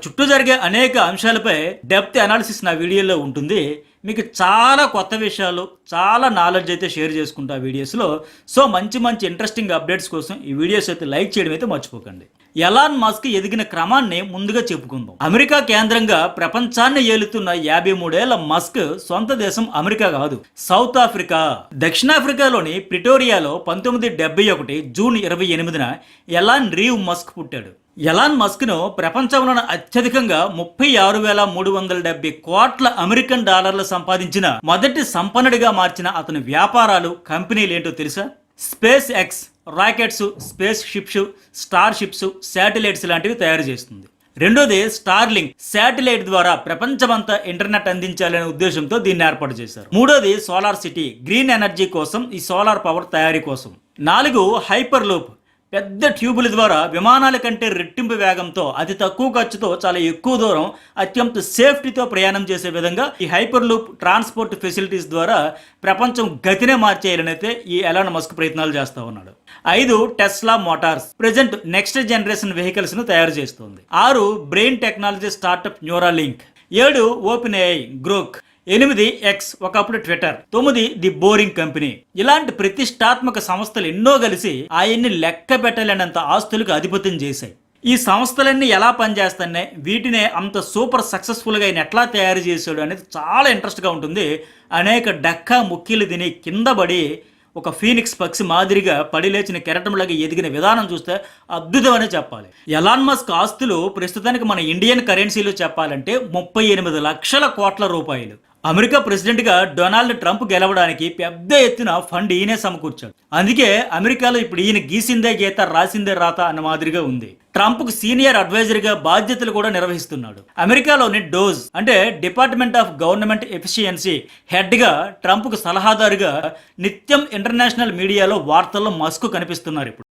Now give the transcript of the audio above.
చుట్టూ జరిగే అనేక అంశాలపై డెప్త్ అనాలిసిస్ నా వీడియోలో ఉంటుంది. మీకు చాలా కొత్త విషయాలు, చాలా నాలెడ్జ్ అయితే షేర్ చేసుకుంటా వీడియోస్లో. సో మంచి మంచి ఇంట్రెస్టింగ్ అప్డేట్స్ కోసం ఈ వీడియోస్ అయితే లైక్ చేయడం అయితే మర్చిపోకండి. ఎలాన్ మస్క్ ఎదిగిన క్రమాన్ని ముందుగా చెప్పుకుందాం. అమెరికా కేంద్రంగా ప్రపంచాన్ని ఏలుతున్న 53 ఏళ్ల మస్క్ సొంత దేశం అమెరికా కాదు, సౌత్ ఆఫ్రికా. దక్షిణాఫ్రికాలోని ప్రిటోరియాలో 1971 జూన్ 28న ఎలాన్ రీవ్ మస్క్ పుట్టాడు. ఎలాన్ మస్క్ను ప్రపంచంలోని అత్యధికంగా 36,370 కోట్ల అమెరికన్ డాలర్లు సంపాదించిన మొదటి సంపన్నుడిగా మార్చిన అతని వ్యాపారాలు, కంపెనీలు ఏంటో తెలుసా? SpaceX rockets, space ships, star ships, satellites లాంటివి తయారు చేస్తుంది. రెండోది స్టార్లింక్ శాటిలైట్ ద్వారా ప్రపంచమంతా ఇంటర్నెట్ అందించాలనే ఉద్దేశంతో దీన్ని ఏర్పాటు చేశారు. మూడోది సోలార్ సిటీ, గ్రీన్ ఎనర్జీ కోసం, ఈ సోలార్ పవర్ తయారీ కోసం. 4 హైపర్ లూప్, పెద్ద ట్యూబుల ద్వారా విమానాల కంటే రెట్టింపు వేగంతో అతి తక్కువ ఖర్చుతో చాలా ఎక్కువ దూరం అత్యంత సేఫ్టీతో ప్రయాణం చేసే విధంగా ఈ హైపర్ లూప్ ట్రాన్స్పోర్ట్ ఫెసిలిటీస్ ద్వారా ప్రపంచం గతినే మార్చేయాలనైతే ఈ ఎలాన్ మస్క్ ప్రయత్నాలు చేస్తూ ఉన్నాడు. 5 Tesla Motors, present next generation vehicles ను తయారు చేస్తుంది. 6 brain technology startup Neuralink. 7 open AI Grok. 8 X, ఒకప్పుడు ట్విట్టర్. 9 the boring company. ఇలాంటి ప్రతిష్టాత్మక సంస్థలు ఎన్నో కలిసి ఆయన్ని లెక్క పెట్టలేనంత ఆస్తులకు అధిపత్యం చేశాయి. ఈ సంస్థలన్నీ ఎలా పనిచేస్తున్నాయి, వీటినే అంత సూపర్ సక్సెస్ఫుల్గా ఆయన ఎట్లా తయారు చేశాడు అనేది చాలా ఇంట్రెస్ట్గా ఉంటుంది. అనేక డక్కా ముక్కిలు తిని కింద పడి ఒక ఫీనిక్స్ పక్షి మాదిరిగా పడిలేచిన కెరటంలాగా ఎదిగిన విధానం చూస్తే అద్భుతమనే చెప్పాలి. ఎలాన్ మస్క్ ఆస్తులు ప్రస్తుతానికి మన ఇండియన్ కరెన్సీలో చెప్పాలంటే 38 లక్షల కోట్ల రూపాయలు. అమెరికా ప్రెసిడెంట్గా డొనాల్డ్ ట్రంప్ గెలవడానికి పెద్ద ఎత్తున ఫండ్ ఈయనే సమకూర్చాడు. అందుకే అమెరికాలో ఇప్పుడు ఈయన గీసిందే గీత, రాసిందే రాత అన్న మాదిరిగా ఉంది. ట్రంప్కు సీనియర్ అడ్వైజర్గా బాధ్యతలు కూడా నిర్వహిస్తున్నాడు. అమెరికాలోని డోజ్ అంటే డిపార్ట్మెంట్ ఆఫ్ గవర్నమెంట్ ఎఫిషియన్సీ హెడ్గా, ట్రంప్కు సలహాదారుగా నిత్యం ఇంటర్నేషనల్ మీడియాలో వార్తల్లో మస్క్ కనిపిస్తున్నారు ఇప్పుడు.